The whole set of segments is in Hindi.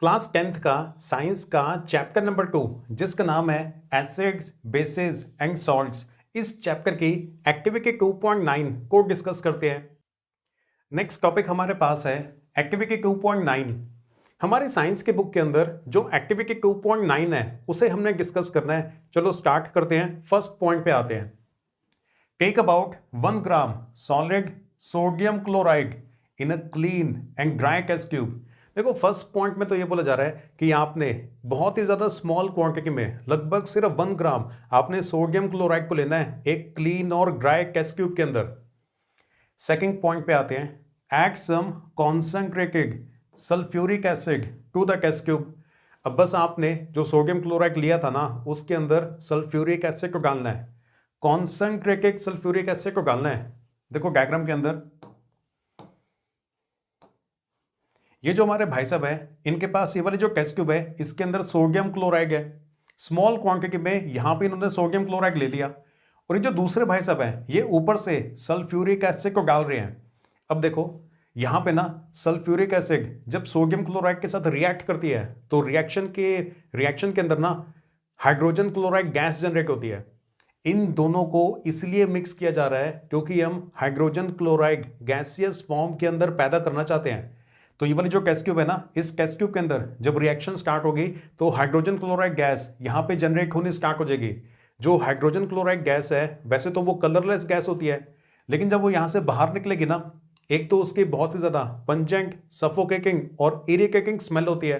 क्लास 10th का साइंस का चैप्टर नंबर 2 जिसका नाम है एसिड्स बेसिस एंड सॉल्ट्स, इस चैप्टर की एक्टिविटी 2.9 को डिस्कस करते हैं। नेक्स्ट टॉपिक हमारे पास है एक्टिविटी 2.9। हमारी साइंस के बुक के अंदर जो एक्टिविटी 2.9 है उसे हमने डिस्कस करना है। चलो स्टार्ट करते हैं, फर्स्ट पॉइंट पे आते हैं। Take about 1 gram solid sodium chloride in a clean and dry test tube. देखो फर्स्ट पॉइंट में तो ये बोला जा रहा है कि आपने बहुत ही ज्यादा स्मॉल क्वांटिटी में लगभग सिर्फ 1 ग्राम आपने सोडियम क्लोराइड को लेना है एक क्लीन और ड्राई टेस्ट ट्यूब के अंदर। सेकंड पॉइंट पे आते हैं, add some concentrated sulphuric acid to the test tube. अब बस आपने जो सोडियम क्लोराइड लिया था ना उसके अंदर सल्फ्यूरिक एसिड को डालना है, कॉन्सेंट्रेटेड सल्फ्यूरिक एसिड को डालना है। देखो डायग्राम के अंदर ये जो हमारे भाई साहब है इनके पास ये वाली जो टेस्ट ट्यूब है इसके अंदर सोडियम क्लोराइड है, स्मॉल क्वांटिटी में यहां पे इन्होंने सोडियम क्लोराइड ले लिया और ये जो दूसरे भाई साहब है ये ऊपर से सल्फ्यूरिक एसिड को डाल रहे हैं। अब देखो यहां पे ना सल्फ्यूरिक एसिड जब सोडियम क्लोराइड के साथ रिएक्ट करती है तो रिएक्शन के अंदर ना हाइड्रोजन क्लोराइड गैस जनरेट होती है। इन दोनों को इसलिए मिक्स किया जा रहा है क्योंकि हम हाइड्रोजन क्लोराइड गैसियस फॉर्म के अंदर पैदा करना चाहते हैं। तो ये वाली जो टेस्ट ट्यूब है ना, इस टेस्ट ट्यूब के अंदर जब रिएक्शन स्टार्ट होगी तो हाइड्रोजन क्लोराइड गैस यहां पे जनरेट होनी स्टार्ट हो जाएगी। जो हाइड्रोजन क्लोराइड गैस है वैसे तो वो कलरलेस गैस होती है, लेकिन जब वो यहां से बाहर निकलेगी ना एक तो उसकी बहुत ही ज्यादा पंजेंट, सफोकेटिंग और इरिटेटिंग स्मेल होती है।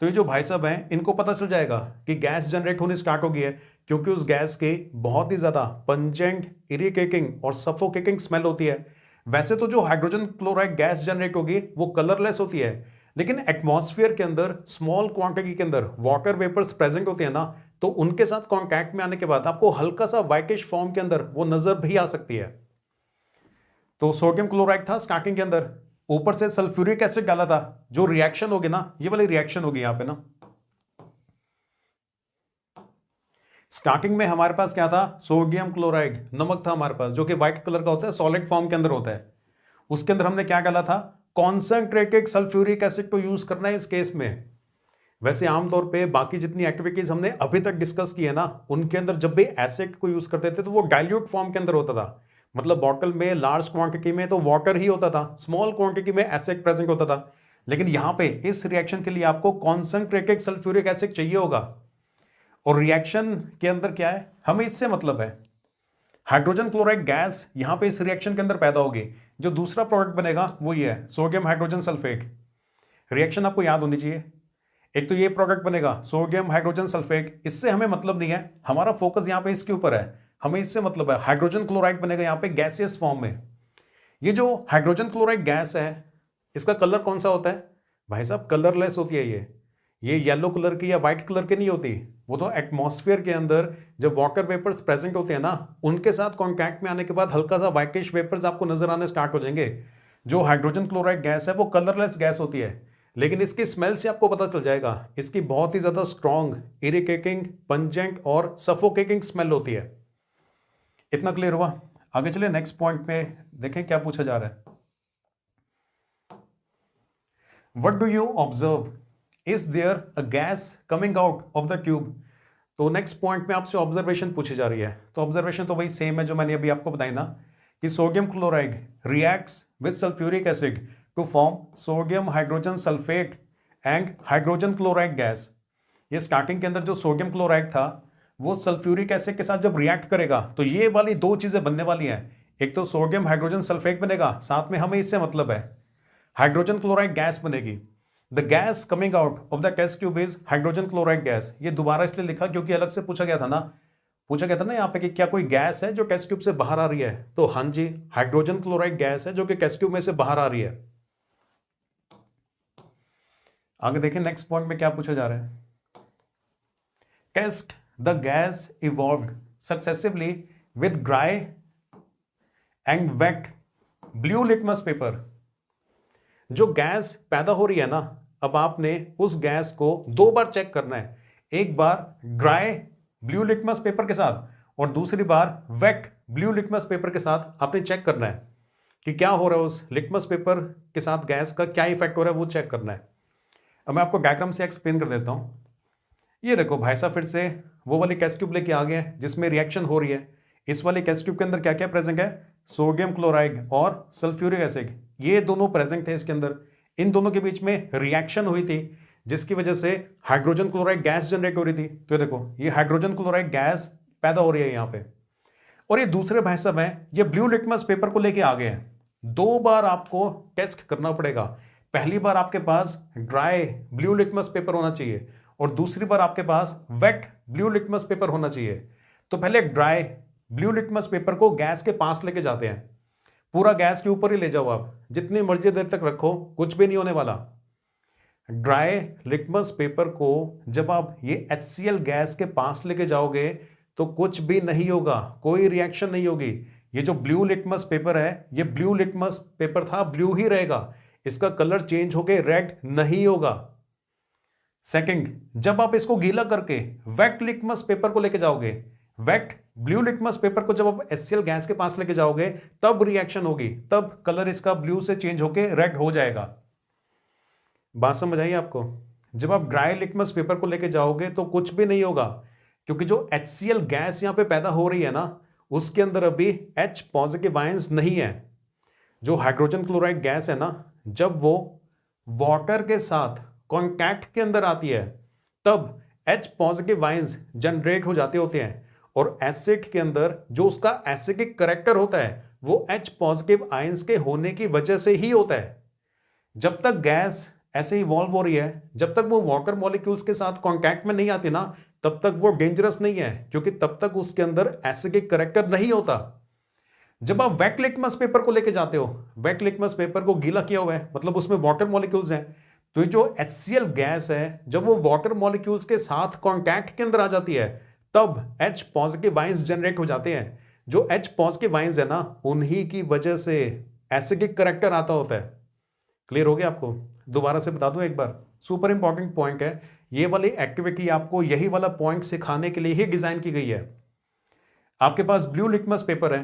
तो ये जो भाई साहब हैं इनको पता चल जाएगा कि गैस जनरेट होनी स्टार्ट हो गई है क्योंकि उस गैस की बहुत ही ज्यादा पंजेंट, इरिटेटिंग और सफोकेटिंग स्मेल होती है। वैसे तो जो हाइड्रोजन क्लोराइड गैस जनरेट होगी वो कलरलेस होती है, लेकिन एटमॉस्फेयर के अंदर स्मॉल क्वांटिटी के अंदर वाटर वेपर्स प्रेजेंट होते हैं ना, तो उनके साथ कांटेक्ट में आने के बाद आपको हल्का सा व्हाइटिश फॉर्म के अंदर वो नजर भी आ सकती है। तो सोडियम क्लोराइड था स्टार्टिंग के अंदर, ऊपर से सल्फ्यूरिक एसिड डाला था, जो रिएक्शन होगी ना ये वाली रिएक्शन होगी यहां पे ना। स्टार्टिंग में हमारे पास क्या था, सोडियम क्लोराइड नमक था हमारे पास जो कि व्हाइट कलर का होता है, सॉलिड फॉर्म के अंदर होता है। उसके अंदर हमने क्या डाला था, कॉन्सेंट्रेटेड सल्फ्यूरिक एसिड को यूज करना है इस केस में। वैसे आमतौर पे बाकी जितनी एक्टिविटीज हमने अभी तक डिस्कस की है ना उनके अंदर जब भी एसिड को यूज करते थे तो वो डाइल्यूट फॉर्म के अंदर होता था, मतलब बॉटल में लार्ज क्वांटिटी में तो वाटर ही होता था, स्मॉल क्वांटिटी में एसिड प्रेजेंट होता था। लेकिन यहां पे इस रिएक्शन के लिए आपको कॉन्सेंट्रेटेड सल्फ्यूरिक एसिड चाहिए होगा। और रिएक्शन के अंदर क्या है, हमें इससे मतलब है हाइड्रोजन क्लोराइड गैस यहां पे इस रिएक्शन के अंदर पैदा होगी। जो दूसरा प्रोडक्ट बनेगा वो ये है सोडियम हाइड्रोजन सल्फेट। रिएक्शन आपको याद होनी चाहिए, एक तो ये प्रोडक्ट बनेगा सोडियम हाइड्रोजन सल्फेट, इससे हमें मतलब नहीं है, हमारा फोकस यहां पे इसके ऊपर है। हमें इससे मतलब है हाइड्रोजन क्लोराइड बनेगा यहां पे गैसियस फॉर्म में। ये जो हाइड्रोजन क्लोराइड गैस है इसका कलर कौन सा होता है भाई साहब, कलरलेस होती है ये येलो कलर की या व्हाइट कलर की नहीं होती। वो तो एटमॉस्फेयर के अंदर जब वाटर वेपर्स प्रेजेंट होते हैं ना उनके साथ कांटेक्ट में आने के बाद हल्का सा व्हाइटिश वेपर्स आपको नजर आने स्टार्ट हो जाएंगे। जो हाइड्रोजन क्लोराइड गैस है वो कलरलेस गैस होती है, लेकिन इसकी स्मेल से आपको पता चल जाएगा इसकी बहुत ही ज्यादा स्ट्रॉन्ग, इरिटेटिंग, पंजेंट और सफोकेटिंग स्मेल होती है। इतना क्लियर हुआ? आगे चलिए नेक्स्ट पॉइंट पे देखें क्या पूछा जा रहा है। What do you observe, is there a gas coming out of the tube. तो नेक्स्ट पॉइंट में आपसे ऑब्जर्वेशन पूछी जा रही है। तो ऑब्जर्वेशन तो वही सेम है जो मैंने अभी आपको बताई ना, कि sodium chloride reacts with sulphuric acid to form sodium hydrogen sulphate and hydrogen chloride gas. ये स्टार्टिंग के अंदर जो सोडियम क्लोराइड था वो सल्फ्यूरिक एसिड के साथ जब रिएक्ट करेगा तो ये वाली दो चीजें बनने वाली हैं, एक तो सोडियम हाइड्रोजन सल्फेट बनेगा, साथ में हमें इससे मतलब है हाइड्रोजन क्लोराइड गैस बनेगी। The gas coming out of the test tube is hydrogen chloride gas. ये दोबारा इसलिए लिखा क्योंकि अलग से पूछा गया था ना यहाँ पे कि क्या कोई गैस है जो टेस्ट ट्यूब से बाहर आ रही है, तो हाँ जी हाइड्रोजन क्लोराइड गैस है जो कि टेस्ट ट्यूब में से बाहर आ रही है। आगे देखें नेक्स्ट पॉइंट में क्या पूछा जा रहा है, test the gas evolved successively with dry and wet blue litmus paper. जो गैस पैदा हो रही है ना, अब आपने उस गैस को दो बार चेक करना है, एक बार ड्राई ब्लू लिटमस पेपर के साथ और दूसरी बार वेट ब्लू लिटमस पेपर के साथ आपने चेक करना है कि क्या हो रहा है, उस लिटमस पेपर के साथ गैस का क्या इफेक्ट हो रहा है वो चेक करना है। अब मैं आपको डायग्राम से एक्सप्लेन कर देता हूं। ये देखो भाई साहब, फिर से वो वाली टेस्ट ट्यूब लेके आ गए जिसमें रिएक्शन हो रही है। इस वाली टेस्ट ट्यूब के अंदर क्या क्या प्रेजेंट है? सोडियम क्लोराइड और सल्फ्यूरिक एसिड, ये दोनों प्रेजेंट थे इसके अंदर। इन दोनों के बीच में रिएक्शन हुई थी जिसकी वजह से हाइड्रोजन क्लोराइड गैस जनरेट हो रही थी। तो देखो ये हाइड्रोजन क्लोराइड गैस पैदा हो रही है यहां पे। और ये दूसरे भाई साहब हैं, ये ब्लू लिटमस पेपर को लेके आ गए हैं। 2 बार आपको टेस्ट करना पड़ेगा। पहली बार आपके पास ड्राई ब्लू लिटमस पेपर होना चाहिए और दूसरी बार आपके पास वेट ब्लू लिटमस पेपर होना चाहिए। तो पहले ड्राई ब्लू लिटमस पेपर को गैस के पास लेके जाते हैं। पूरा गैस के ऊपर ही ले जाओ आप, जितनी मर्जी देर तक रखो, कुछ भी नहीं होने वाला। ड्राई लिटमस पेपर को जब आप ये HCl गैस के पास लेके जाओगे तो कुछ भी नहीं होगा, कोई रिएक्शन नहीं होगी। ये जो ब्लू लिटमस पेपर है, ये ब्लू लिटमस पेपर था, ब्लू ही रहेगा, इसका कलर चेंज होके रेड नहीं होगा। सेकंड, जब आप इसको गीला करके वेट लिटमस पेपर को लेके जाओगे, वेट ब्लू लिटमस पेपर को जब आप HCl गैस के पास लेके जाओगे तब रिएक्शन होगी, तब कलर इसका ब्लू से चेंज होके रेड हो जाएगा। बात समझ आई आपको? जब आप ड्राई लिटमस पेपर को लेके जाओगे तो कुछ भी नहीं होगा, क्योंकि जो HCl गैस यहां पे पैदा हो रही है ना, उसके अंदर अभी H पॉजिटिव आयंस नहीं है। जो हाइड्रोजन क्लोराइड गैस है ना, जब वो वाटर के साथ कॉन्टैक्ट के अंदर आती है तब H पॉजिटिव आयंस जनरेट हो जाते होते हैं। और एसिड के अंदर जो उसका एसिडिक करैक्टर होता है वो H पॉजिटिव आयंस के होने की वजह से ही होता है। जब तक गैस ऐसे इवॉल्व हो रही है, जब तक वो वाटर मॉलिक्यूल्स के साथ कांटेक्ट में नहीं आती ना, तब तक वो डेंजरस नहीं है, क्योंकि तब तक उसके अंदर एसिडिक करैक्टर नहीं होता। जब आप वेट लिटमस पेपर को लेके जाते हो, वेट लिटमस पेपर को गीला किया हुआ है, मतलब उसमें वाटर मॉलिक्यूल्स हैं, तो ये जो HCl गैस है जब वो वाटर मॉलिक्यूल्स के साथ कांटेक्ट के अंदर आ जाती है तब H पॉजिटिव आयंस जनरेट हो जाते हैं। जो H पॉजिटिव आयंस है ना, उन्हीं की वजह से एसिडिक करैक्टर आता होता है। क्लियर हो गया आपको? दोबारा से बता दूं एक बार, सुपर इंपॉर्टेंट पॉइंट है। ये वाली एक्टिविटी आपको यही वाला पॉइंट सिखाने के लिए ही डिजाइन की गई है। आपके पास ब्लू लिटमस पेपर है,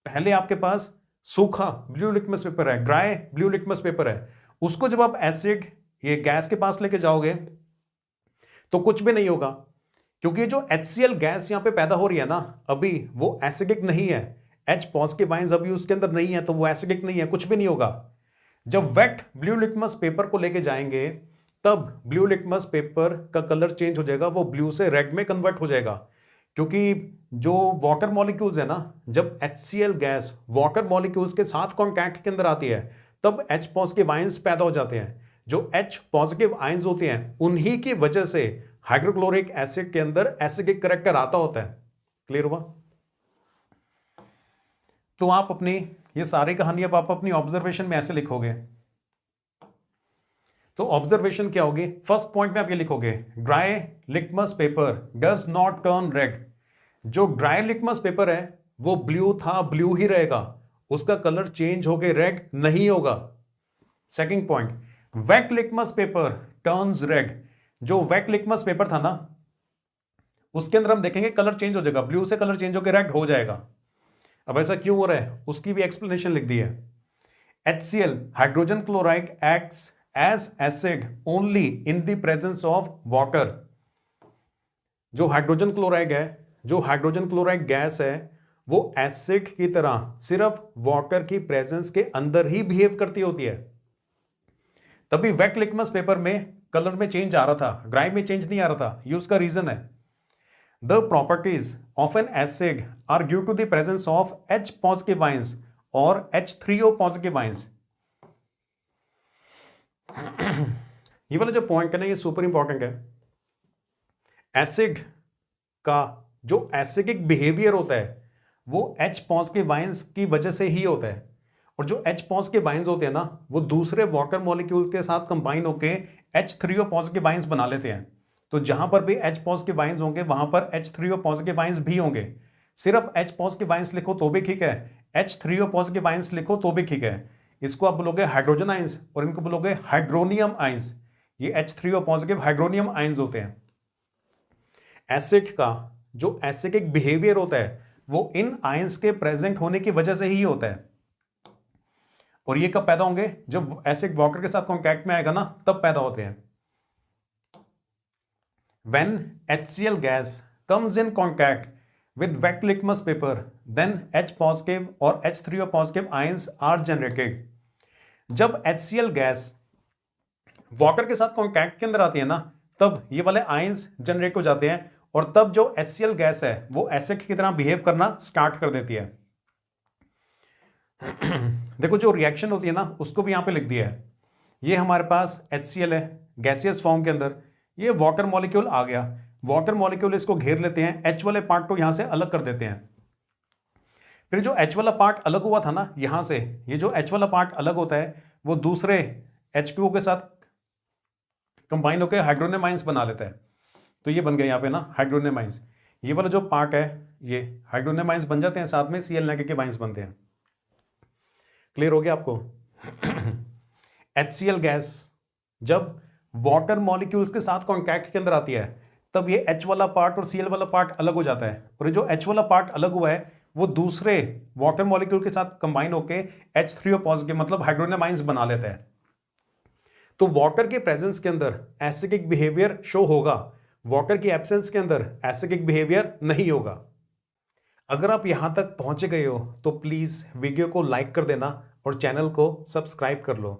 पहले आपके पास सूखा ब्लू लिटमस पेपर है, ड्राई ब्लू लिटमस पेपर है। उसको जब आप एसिड ये गैस के पास लेके जाओगे तो कुछ भी नहीं होगा, क्योंकि जो HCl गैस यहां पे पैदा हो रही है ना, अभी वो एसिडिक नहीं है। H पॉजिटिव आयंस अभी उसके अंदर नहीं है, तो वो एसिडिक नहीं है, कुछ भी नहीं होगा। जब वेट ब्लू लिटमस पेपर को लेके जाएंगे तब ब्लू लिटमस पेपर का कलर चेंज हो जाएगा, वो ब्लू से रेड में कन्वर्ट हो जाएगा। क्योंकि जो वाटर मॉलिक्यूल्स है ना, जब HCl गैस वाटर मॉलिक्यूल्स के साथ कॉन्टैक्ट के अंदर आती है तब H पॉजिटिव आयंस पैदा हो जाते हैं। जो H पॉजिटिव आयंस होते हैं उन्हीं की वजह से हाइड्रोक्लोरिक एसिड के अंदर एसिडिक करैक्टर आता होता है। क्लियर हुआ? तो आप अपनी ये सारी कहानी अब आप अपनी ऑब्जर्वेशन में ऐसे लिखोगे। तो ऑब्जर्वेशन क्या होगी? फर्स्ट पॉइंट में आप ये लिखोगे, dry litmus paper does not turn red. जो ड्राई लिटमस पेपर है वो ब्लू था, ब्लू ही रहेगा, उसका कलर चेंज होके रेड नहीं होगा। Second point, wet litmus paper turns red. जो वेट लिटमस पेपर था ना, उसके अंदर हम देखेंगे कलर चेंज हो जाएगा, ब्लू से कलर चेंज होकर रेड हो जाएगा। अब ऐसा क्यों हो रहा है उसकी भी एक्सप्लेनेशन लिख दी है। HCl hydrogen chloride acts as acid only in the presence of water. जो हाइड्रोजन क्लोराइड है, जो हाइड्रोजन क्लोराइड गैस है, वो एसिड की तरह सिर्फ वाटर की प्रेजेंस के अंदर ही बिहेव करती होती है। तभी वेट लिटमस पेपर में कलर में चेंज आ रहा था, ड्राई में चेंज नहीं आ रहा था। ये उसका रीजन है। The properties of an acid are due to the presence of H positive ions or H3O positive ions. ये वाला जो पॉइंट है ना, ये सुपर इंपॉर्टेंट है। एसिड का जो एसिडिक बिहेवियर होता है वो H पॉजिटिव आयंस की वजह से ही होता है। और जो H पॉजिटिव आयंस होते हैं ना, वो दूसरे वाटर मॉलिक्यूल्स के साथ कंबाइन होके H3O पॉजिटिव आयंस बना लेते हैं। तो जहां पर भी H पॉजिटिव आयंस होंगे वहां पर H3O पॉजिटिव आयंस भी होंगे। सिर्फ H पॉजिटिव आयंस लिखो तो भी ठीक है, H3O पॉजिटिव आयंस लिखो तो भी ठीक है। इसको आप बोलोगे हाइड्रोजन आयंस और इनको बोलोगे हाइड्रोनियम आयंस। ये H3O पॉजिटिव हाइड्रोनियम आयंस होते हैं। एसिड का जो एसिडिक बिहेवियर होता है वो इन आयंस के प्रेजेंट होने की वजह से ही होता है। और ये कब पैदा होंगे? जब एसिड वाटर के साथ कॉन्टैक्ट में आएगा ना, तब पैदा होते हैं। When HCl gas comes in contact with wet litmus paper, then H positive और H3O positive ions are generated. जब HCl गैस वाटर के साथ कॉन्टैक्ट के अंदर आती है ना, तब ये वाले आयंस जनरेट हो जाते हैं और तब जो HCl गैस है वो एसिड की तरह बिहेव करना स्टार्ट कर देती है। देखो जो रिएक्शन होती है ना उसको भी यहां पे लिख दिया है। ये हमारे पास HCl है गैसियस फॉर्म के अंदर, ये वाटर मॉलिक्यूल आ गया, वाटर मॉलिक्यूल इसको घेर लेते हैं, H वाले पार्ट को यहां से अलग कर देते हैं। फिर जो H वाला पार्ट अलग हुआ था ना यहां से, ये जो H वाला पार्ट अलग होता है वो दूसरे H2O के साथ कंबाइन होकर हाइड्रोनियम आयंस बना लेता है। तो ये बन गया यहाँ पे ना हाइड्रोनियम आयंस। ये वाला जो पार्ट है ये हाइड्रोनियम आयंस बन जाते हैं, साथ में Cl नेगेटिव आयंस बनते हैं। क्लियर हो गया आपको? HCl गैस जब वाटर मॉलिक्यूल्स के साथ कॉन्टैक्ट के अंदर आती है तब ये H वाला पार्ट और Cl वाला पार्ट अलग हो जाता है, और ये जो H वाला पार्ट अलग हुआ है वो दूसरे वाटर मॉलिक्यूल के साथ कंबाइन होकर H3O पॉजिटिव मतलब हाइड्रोनियम आयंस बना लेता है। तो वाटर के प्रेजेंस के अंदर एसिडिक बिहेवियर शो होगा, वाटर की एब्सेंस के अंदर एसिडिक बिहेवियर नहीं होगा। अगर आप यहां तक पहुंचे गए हो तो प्लीज वीडियो को लाइक कर देना और चैनल को सब्सक्राइब कर लो।